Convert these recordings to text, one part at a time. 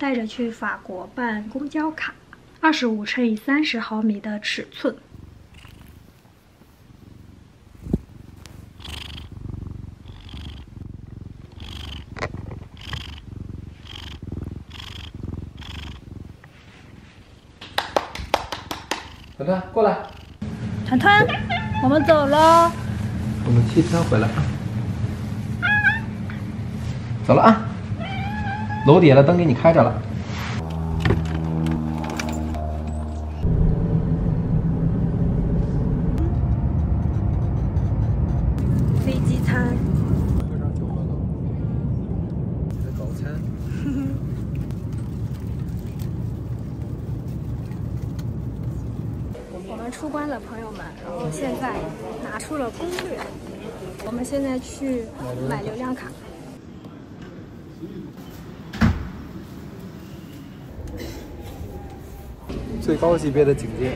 带着去法国办公交卡，25×30毫米的尺寸。团团过来，团团，我们走喽。我们7天回来啊。走了啊，楼底下的灯给你开着了。飞机餐。车上就喝了，在早餐。我们出关了，朋友们，然后现在拿出了攻略，我们现在去买流量卡。最高级别的警戒。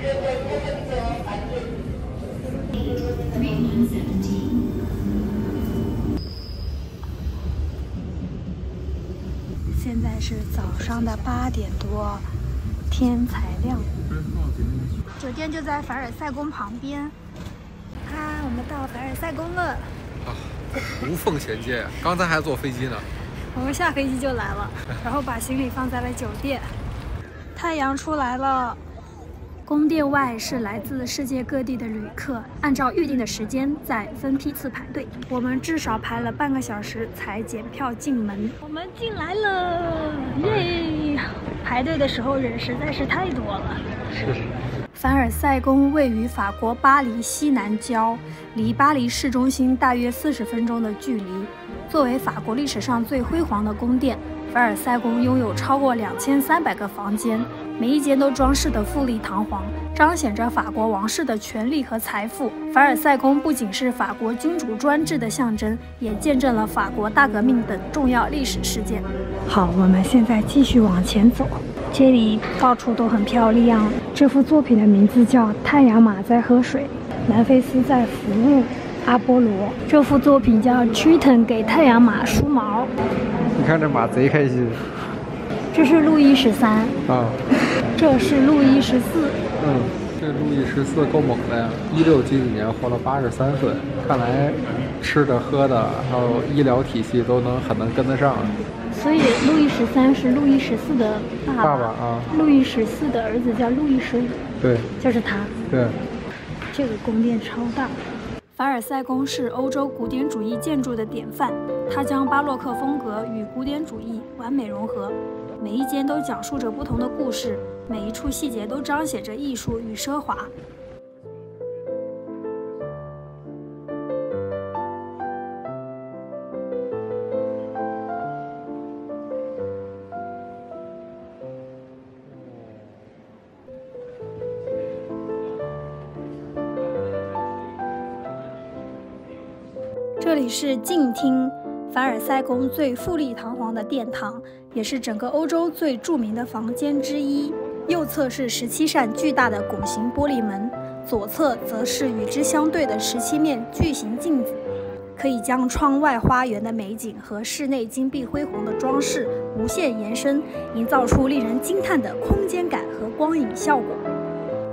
现在是早上的8点多，天才亮。酒店就在凡尔赛宫旁边。啊，我们到凡尔赛宫了。啊，无缝衔接，刚才还坐飞机呢。我们下飞机就来了，然后把行李放在了酒店。太阳出来了，宫殿外是来自世界各地的旅客，按照预定的时间在分批次排队。我们至少排了半个小时才检票进门。我们进来了，耶！排队的时候人实在是太多了。是。凡尔赛宫位于法国巴黎西南郊，离巴黎市中心大约40分钟的距离。作为法国历史上最辉煌的宫殿，凡尔赛宫拥有超过2300个房间，每一间都装饰得富丽堂皇，彰显着法国王室的权力和财富。凡尔赛宫不仅是法国君主专制的象征，也见证了法国大革命等重要历史事件。好，我们现在继续往前走，这里到处都很漂亮。这幅作品的名字叫《太阳马在喝水，南非斯在服务阿波罗》。这幅作品叫《Triton 给太阳马梳毛》。你看这马贼开心。这是路易13啊，这是路易14。这路易14够猛的呀！16几几年活了83岁，看来吃的喝的还有医疗体系都很能跟得上。所以路易13是路易14的爸爸啊，路易14的儿子叫路易15，对，就是他。对，这个宫殿超大。凡尔赛宫是欧洲古典主义建筑的典范，它将巴洛克风格与古典主义完美融合，每一间都讲述着不同的故事，每一处细节都彰显着艺术与奢华。这里是静厅，凡尔赛宫最富丽堂皇的殿堂，也是整个欧洲最著名的房间之一。右侧是17扇巨大的拱形玻璃门，左侧则是与之相对的17面巨型镜子，可以将窗外花园的美景和室内金碧辉煌的装饰无限延伸，营造出令人惊叹的空间感和光影效果。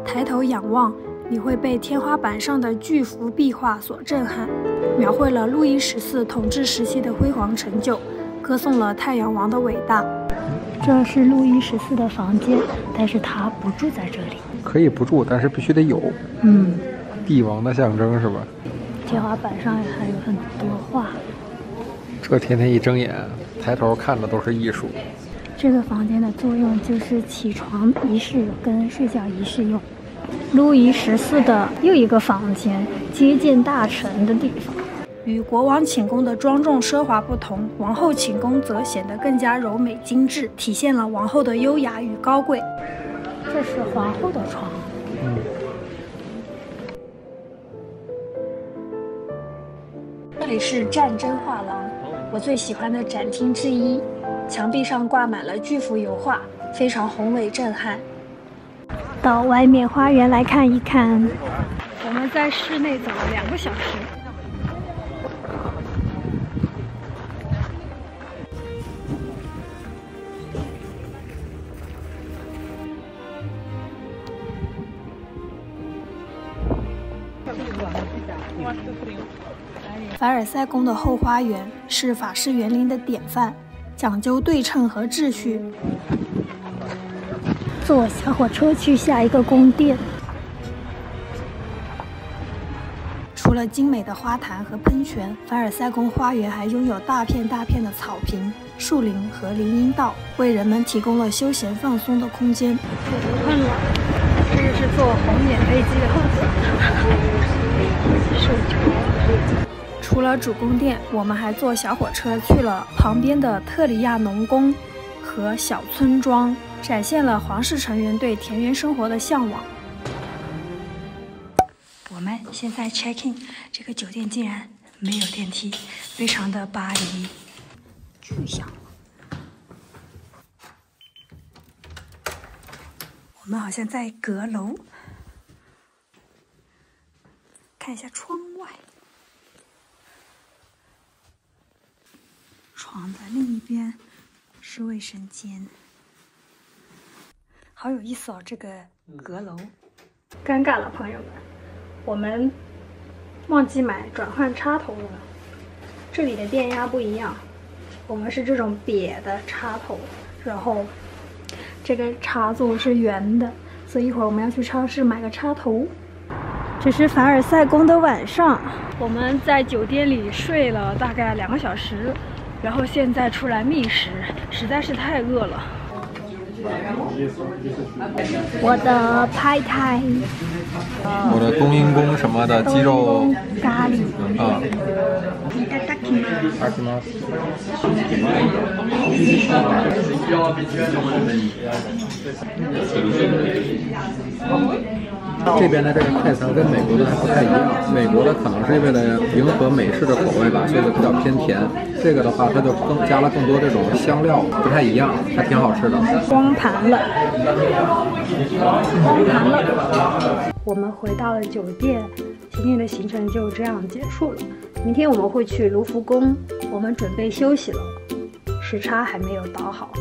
抬头仰望，你会被天花板上的巨幅壁画所震撼，描绘了路易14统治时期的辉煌成就，歌颂了太阳王的伟大。这是路易14的房间，但是他不住在这里。可以不住，但是必须得有。帝王的象征是吧？天花板上还有很多画。这天天一睁眼，抬头看的都是艺术。这个房间的作用就是起床仪式跟睡觉仪式用。路易14的又一个房间，接见大臣的地方。与国王寝宫的庄重奢华不同，王后寝宫则显得更加柔美精致，体现了王后的优雅与高贵。这是皇后的床。这里是战争画廊，我最喜欢的展厅之一。墙壁上挂满了巨幅油画，非常宏伟震撼。到外面花园来看一看。我们在室内走了2个小时。凡尔赛宫的后花园是法式园林的典范，讲究对称和秩序。坐小火车去下一个宫殿。除了精美的花坛和喷泉，凡尔赛宫花园还拥有大片大片的草坪、树林和林荫道，为人们提供了休闲放松的空间。我不困了，这个是坐红眼飞机的后座。除了主宫殿，我们还坐小火车去了旁边的特里亚农宫和小村庄，展现了皇室成员对田园生活的向往。我们现在 check in， 这个酒店竟然没有电梯，非常的巴黎巨响。我们好像在阁楼，看一下窗外，床的另一边是卫生间，好有意思哦，这个阁楼。尴尬了，朋友们。我们忘记买转换插头了，这里的电压不一样，我们是这种瘪的插头，然后这个插座是圆的，所以一会儿我们要去超市买个插头。这是凡尔赛宫的晚上，我们在酒店里睡了大概2个小时，然后现在出来觅食，实在是太饿了。我的拍台，我的冬阴功什么的鸡肉咖喱啊，いただきます。这边的这个配层跟美国的还不太一样，美国的可能是为了迎合美式的口味吧，所以就比较偏甜。这个的话，它就加了更多这种香料，不太一样，还挺好吃的。光盘了，光盘了。我们回到了酒店，今天的行程就这样结束了。明天我们会去卢浮宫，我们准备休息了，时差还没有倒好。